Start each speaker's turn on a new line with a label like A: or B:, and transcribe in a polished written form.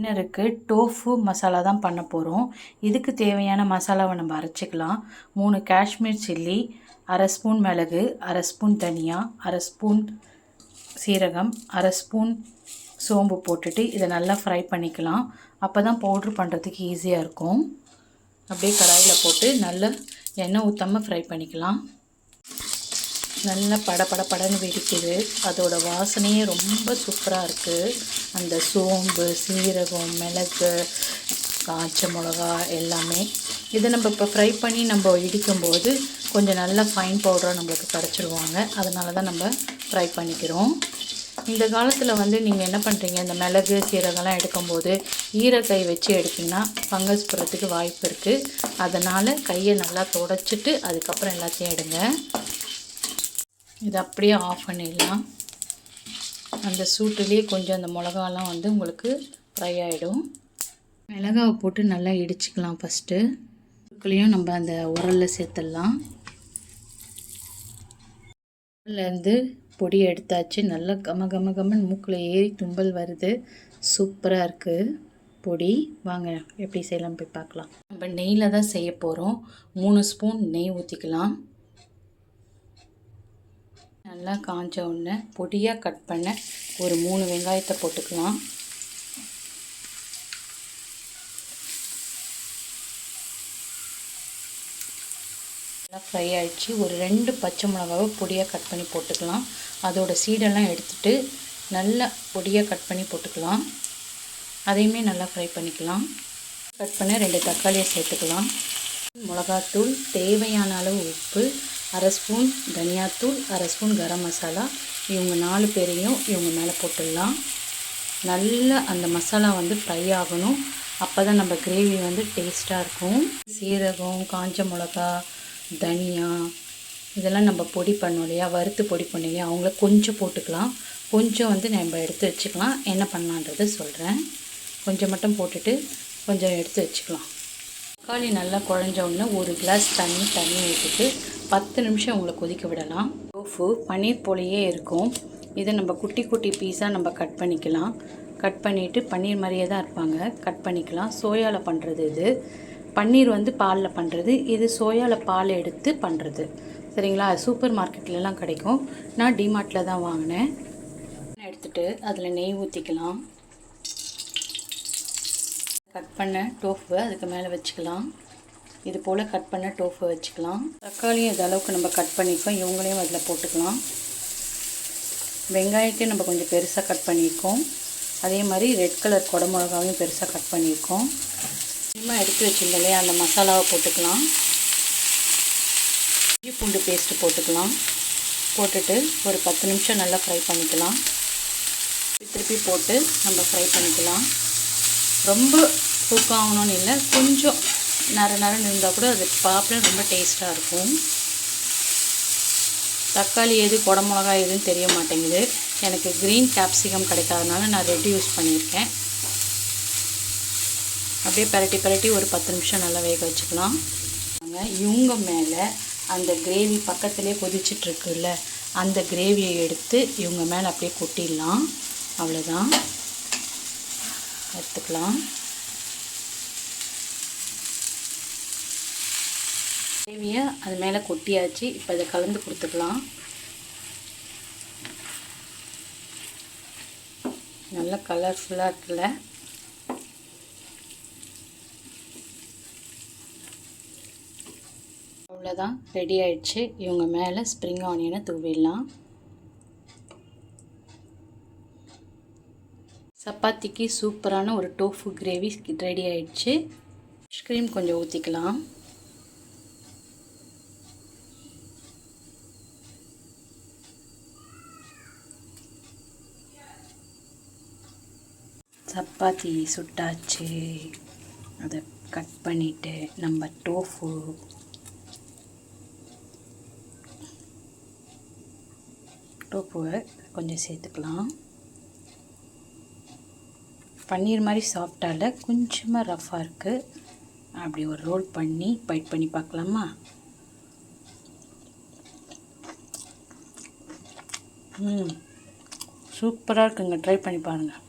A: டின்னருக்கு டோஃபு மசாலா தான் பண்ண போகிறோம். இதுக்கு தேவையான மசாலாவை நம்ம அரைச்சிக்கலாம். 3 காஷ்மீர் சில்லி, அரை ஸ்பூன் மிளகு, அரை ஸ்பூன் தனியா, அரை ஸ்பூன் சீரகம், அரை ஸ்பூன் சோம்பு போட்டுட்டு இதை நல்லா ஃப்ரை பண்ணிக்கலாம். அப்போ தான் பவுட்ரு பண்ணுறதுக்கு ஈஸியாக இருக்கும். அப்படியே கடாயில் போட்டு நல்லா எண்ணெய் ஊற்றாமல் ஃப்ரை பண்ணிக்கலாம். நல்லா படன்னு வெடிக்குது. அதோட வாசனையே ரொம்ப சூப்பராக இருக்குது. அந்த சோம்பு, சீரகம், மிளகு, காய்ச்ச மிளகா எல்லாமே இதை நம்ம இப்போ ஃப்ரை பண்ணி நம்ம இடிக்கும்போது கொஞ்சம் நல்லா ஃபைன் பவுடராக நம்மளுக்கு கிடச்சிருவாங்க. அதனால தான் நம்ம ஃப்ரை பண்ணிக்கிறோம். இந்த காலத்தில் நீங்கள் என்ன பண்ணுறீங்க, இந்த மிளகு சீரகம்லாம் எடுக்கும்போது ஈரக்கை வச்சு எடுத்திங்கன்னா ஃபங்கஸ் போகிறதுக்கு வாய்ப்பு இருக்குது. அதனால் கையை நல்லா துடைச்சிட்டு அதுக்கப்புறம் எல்லாத்தையும் எடுங்க. இதை அப்படியே ஆஃப் பண்ணிடலாம். அந்த சூட்டுலேயே கொஞ்சம் அந்த மிளகாலாம் உங்களுக்கு ஃப்ரை ஆகிடும். மிளகாவை போட்டு நல்லா இடிச்சிக்கலாம். ஃபஸ்ட்டு இதுக்குள்ளேயும் நம்ம அந்த உரலில் சேர்த்துடலாம். உரல்லேருந்து பொடி எடுத்தாச்சு. நல்லா கமன்னு மூக்கில் ஏறி தும்பல் வருது. சூப்பராக இருக்குது பொடி. வாங்க எப்படி செய்யலாம் போய் பார்க்கலாம். நம்ம நெய்யில் தான் செய்ய போகிறோம். 3 ஸ்பூன் நெய் ஊற்றிக்கலாம். நல்லா காஞ்ச உடனே பொடியாக கட் பண்ண ஒரு 3 வெங்காயத்தை போட்டுக்கலாம். நல்லா ஃப்ரை ஆகிடுச்சு. ஒரு 2 பச்சை மிளகாவை பொடியாக கட் பண்ணி போட்டுக்கலாம். அதோட சீடெல்லாம் எடுத்துகிட்டு நல்லா பொடியாக கட் பண்ணி போட்டுக்கலாம். அதையுமே நல்லா ஃப்ரை பண்ணிக்கலாம். கட் பண்ண 2 தக்காளியை சேர்த்துக்கலாம். மிளகாத்தூள், தேவையான அளவு உப்பு, அரை ஸ்பூன் தனியாத்தூள், அரை ஸ்பூன் கரம் மசாலா. இவங்க 4 பேரையும் இவங்க மேலே போட்டுடலாம். நல்லா அந்த மசாலா ஃப்ரை ஆகணும். அப்போ தான் நம்ம கிரேவி டேஸ்ட்டாக இருக்கும். சீரகம், காஞ்ச மிளகா, தனியா இதெல்லாம் நம்ம பொடி பண்ணோம் இல்லையா, வறுத்து பொடி பண்ணோம் இல்லையா, அவங்கள கொஞ்சம் போட்டுக்கலாம். கொஞ்சம் நம்ம எடுத்து வச்சுக்கலாம். என்ன பண்ணலான்றது சொல்கிறேன். கொஞ்சம் மட்டும் போட்டுட்டு கொஞ்சம் எடுத்து வச்சுக்கலாம். தக்காளி நல்லா குழஞ்ச உடனே 1 கிளாஸ் தண்ணி ஊற்றிட்டு 10 நிமிஷம் உங்களை கொதிக்க விடலாம். டோஃபு பன்னீர் போலேயே இருக்கும். இதை நம்ம குட்டி பீஸாக நம்ம கட் பண்ணிக்கலாம். கட் பண்ணிவிட்டு பன்னீர் மாதிரியே தான் இருப்பாங்க. கட் பண்ணிக்கலாம். சோயாவில் பண்ணுறது இது. பன்னீர் பாலில் பண்ணுறது, இது சோயாவில் பால் எடுத்து பண்ணுறது. சரிங்களா? சூப்பர் மார்க்கெட்லலாம் கிடைக்கும். நான் டிமார்ட்டில் தான் வாங்கினேன். எடுத்துகிட்டு அதில் நெய் ஊற்றிக்கலாம். கட் பண்ண டோஃபு அதுக்கு மேலே வச்சுக்கலாம். இது போல் கட் பண்ண டோஃபு வச்சுக்கலாம். தக்காளியும் இது அளவுக்கு நம்ம கட் பண்ணியிருக்கோம். இவங்களையும் அதில் போட்டுக்கலாம். வெங்காயத்தையும் நம்ம கொஞ்சம் பெருசாக கட் பண்ணியிருக்கோம். அதே மாதிரி ரெட் கலர் குடமிளகாவையும் பெருசாக கட் பண்ணியிருக்கோம். இன்னும் எடுத்து வச்சுருந்தாலே அந்த மசாலாவை போட்டுக்கலாம். இஞ்சி பூண்டு பேஸ்ட்டு போட்டுக்கலாம். போட்டுட்டு ஒரு 10 நிமிஷம் நல்லா ஃப்ரை பண்ணிக்கலாம். திருப்பி போட்டு நம்ம ஃப்ரை பண்ணிக்கலாம். ரொம்ப குக்காகணும்னு இல்லை, கொஞ்சம் நரன்னு இருந்தால் கூட அது பார்க்க ரொம்ப டேஸ்ட்டாக இருக்கும். தக்காளி எது குடமிளகா எதுன்னு தெரிய மாட்டேங்குது. எனக்கு க்ரீன் கேப்சிகம் கிடைக்காதனால நான் ரெட் யூஸ் பண்ணியிருக்கேன். அப்படியே பரட்டி ஒரு 10 நிமிஷம் நல்லா வேக வச்சுக்கலாம். இவங்க மேலே அந்த கிரேவி பக்கத்துலேயே கொதிச்சிட்ருக்குல்ல, அந்த கிரேவியை எடுத்து இவங்க மேலே அப்படியே கொட்டிடலாம். அவ்வளோதான், எடுத்துக்கலாம். கிரேவியை அது மேலே கொட்டியாச்சு. இப்போ இதை கலந்து கொடுத்துக்கலாம். நல்லா கலர்ஃபுல்லாக இருக்குல்ல. அவ்வளோதான், ரெடி ஆயிடுச்சு. இவங்க மேலே ஸ்ப்ரிங் ஆனியனை தூவிடலாம். சப்பாத்திக்கு சூப்பரான ஒரு டோஃபு கிரேவி ரெடி ஆயிடுச்சு. ஐஸ்கிரீம் கொஞ்சம் ஊற்றிக்கலாம். சப்பாத்தி சுட்டாச்சு. அதை கட் பண்ணிவிட்டு நம்ம டோஃபுவை கொஞ்சம் சேர்த்துக்கலாம். பன்னீர் மாதிரி சாஃப்டாக இல்லை, கொஞ்சமாக ரஃப்பாக இருக்குது. அப்படி ஒரு ரோல் பண்ணி பைட் பண்ணி பார்க்கலாமா? சூப்பராக இருக்குங்க. ட்ரை பண்ணி பாருங்கள்.